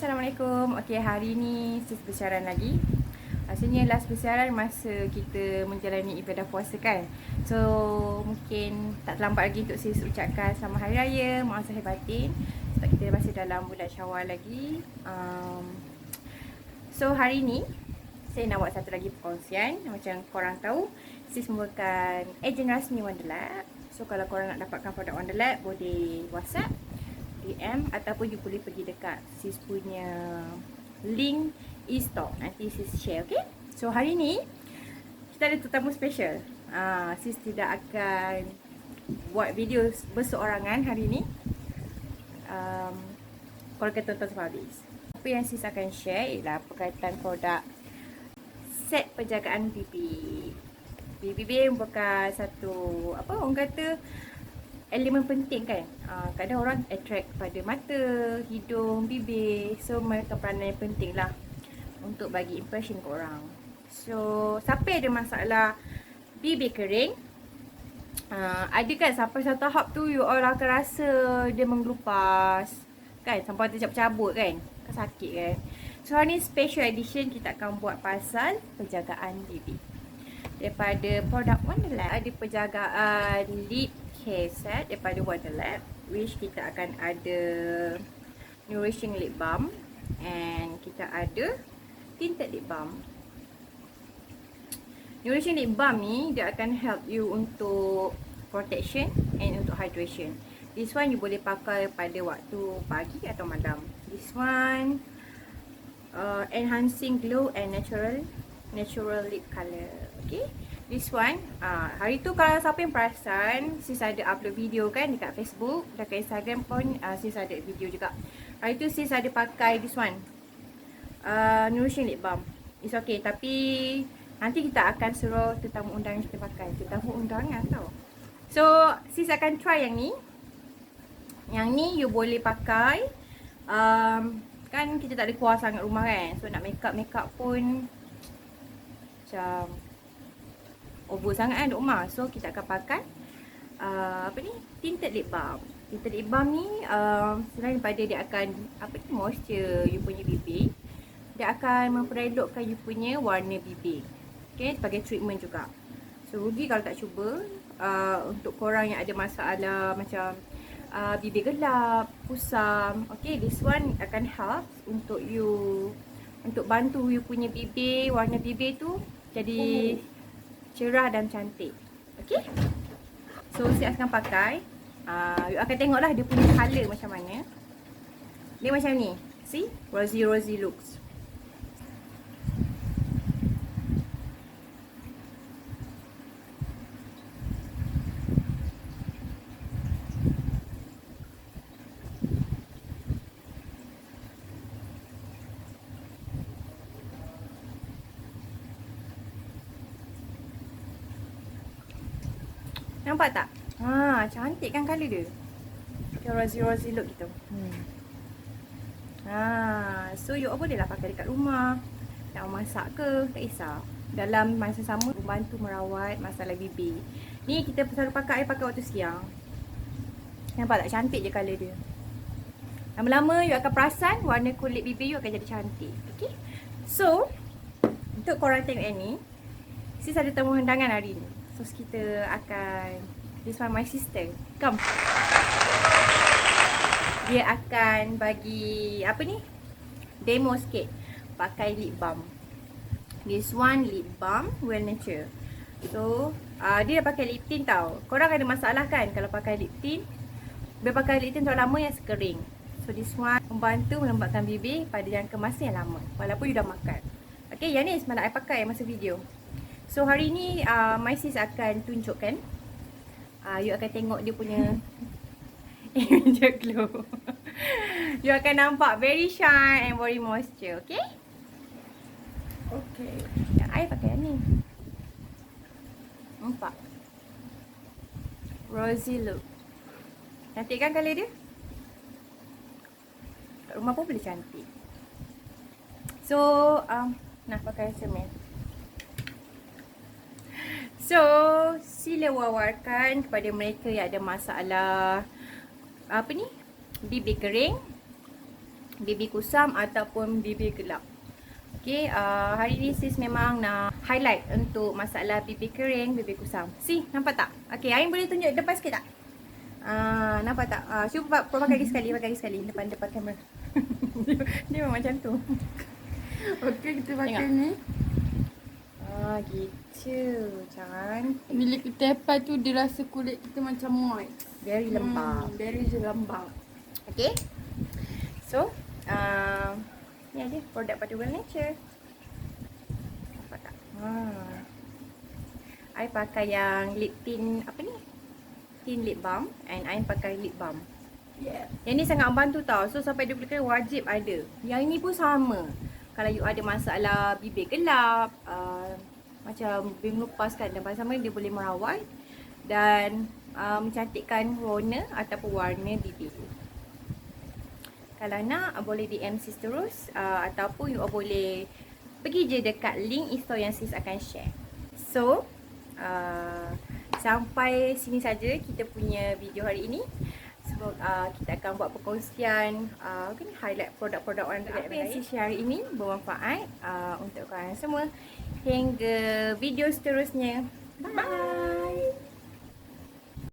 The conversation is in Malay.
Assalamualaikum. Okey, hari ni sis bersiaran lagi. Rasanya last bersiaran masa kita menjalani ibadah puasa kan. So, mungkin tak terlambat lagi untuk sis ucapkan selamat hari raya, maaf zahir batin. Sebab kita masih dalam bulan Syawal lagi. So, hari ni saya nak buat satu lagi perkongsian. Macam korang tahu, sis merupakan ejen rasmi WONDERLAB. So, kalau korang nak dapatkan produk WONDERLAB, boleh WhatsApp, DM, ataupun you boleh pergi dekat sis punya link e-store. Nanti sis share, okay? So, hari ni kita ada tetamu special. Sis tidak akan buat video berseorangan hari ni. Korang kena tonton sampai habis. Apa yang sis akan share ialah berkaitan produk set penjagaan bibir. Bibir merupakan satu, apa orang kata, elemen penting kan. Kadang orang attract pada mata, hidung, bibir. So mereka peranan yang penting lah untuk bagi impression ke orang. So siapa ada masalah bibir kering, ada kan sampai satu tahap tu you all akan rasa dia menggelupas kan, sampai tercabut-cabut kan sakit kan. So hari ni special edition kita akan buat pasal penjagaan bibir daripada produk WONDERLAB. Ada penjagaan lip care set daripada WONDERLAB, which kita akan ada Nourishing Lip Balm, and kita ada Tint Lip Balm. Nourishing Lip Balm ni dia akan help you untuk protection and untuk hydration. This one you boleh pakai pada waktu pagi atau malam. This one enhancing glow and natural lip color. Okay, this one hari tu kalau siapa yang perasan, sis ada upload video kan dekat Facebook, dekat Instagram pun sis ada video juga. Hari tu sis ada pakai this one, Nourishing Lip Balm. It's okay, tapi nanti kita akan suruh tetamu undangan kita pakai. Tetamu undangan tau. So sis akan try yang ni. Yang ni you boleh pakai, kan kita tak ada kuah sangat rumah kan. So nak make up pun macam over sangat kan duk rumah. So kita akan pakai apa ni, Tint Lip Balm. Tint Lip Balm ni selain daripada dia akan apa ni, moisture you punya bibir, dia akan memperelokkan you punya warna bibir. Okay, sebagai treatment juga. So rugi kalau tak cuba. Untuk korang yang ada masalah macam bibir gelap, kusam, okay, this one akan help untuk you, untuk bantu you punya bibir, warna bibir tu jadi cerah dan cantik. Okay, so saya akan pakai. You akan tengoklah dia punya colour macam mana. Dia macam ni, see, rosy looks. Nampak tak? Cantik kan colour dia. Dia rosy look gitu. So you all boleh lah pakai dekat rumah. Nak masak ke, tak kisah. Dalam masa sama membantu merawat masalah bibir. Ni kita selalu pakai waktu siang. Nampak tak cantik je colour dia. Lama-lama you akan perasan warna kulit bibir you akan jadi cantik. Okay. So untuk korang tengok yang ni, sis ada temu undangan hari ni. So kita akan, this one my sister, come. Dia akan bagi apa ni, demo sikit pakai lip balm. This one lip balm well nature. So dia dah pakai lip tint tau. Korang ada masalah kan kalau pakai lip tint, bila pakai lip tint terlalu lama yang kering. So this one membantu melembabkan bibir pada jangka masa yang lama walaupun you dah makan. Okay, yang ni semalam I pakai masa video. So hari ni my sis akan tunjukkan. You akan tengok dia punya image glow. You akan nampak very shine and very moisture. Okay? Okay. Yang I pakai yang ni. Nampak? Rosy look. Cantik kan colour dia? Kat rumah pun boleh cantik. So nak pakai semen. So, sila wawarkan kepada mereka yang ada masalah apa ni, bibir kering, bibir kusam ataupun bibir gelap. Okay, hari ni sis memang nak highlight untuk masalah bibir kering, bibir kusam. Si, nampak tak? Okay, Ain boleh tunjuk depan sikit tak? Nampak tak? Cuba pakai lagi sekali depan kamera. Dia memang macam tu. Okey, kita pakai Tengok. ni. Gitu. Cantik. Bila kita apply tu dia rasa kulit kita macam moist. Very lembab. Very lembab. Okay. So, ni aja produk pada Well Nature. Nampak tak? I pakai yang lip tint, apa ni? Tint Lip Balm. And I pakai lip balm. Yeah. Yang ni sangat membantu tau. So sampai 20 kali wajib ada. Yang ini pun sama. Kalau you ada masalah bibir gelap, macam bibir mengelupas kan, dan sama dia boleh merawat dan mencantikkan warna ataupun warna bibir. Kalau nak boleh DM sis terus, ataupun you boleh pergi je dekat link Insta yang sis akan share. So sampai sini saja kita punya video hari ini. Kita akan buat perkongsian highlight produk-produk WONDERLAB yang sis share hari ini bermanfaat untuk korang semua. Hingga video seterusnya. Bye.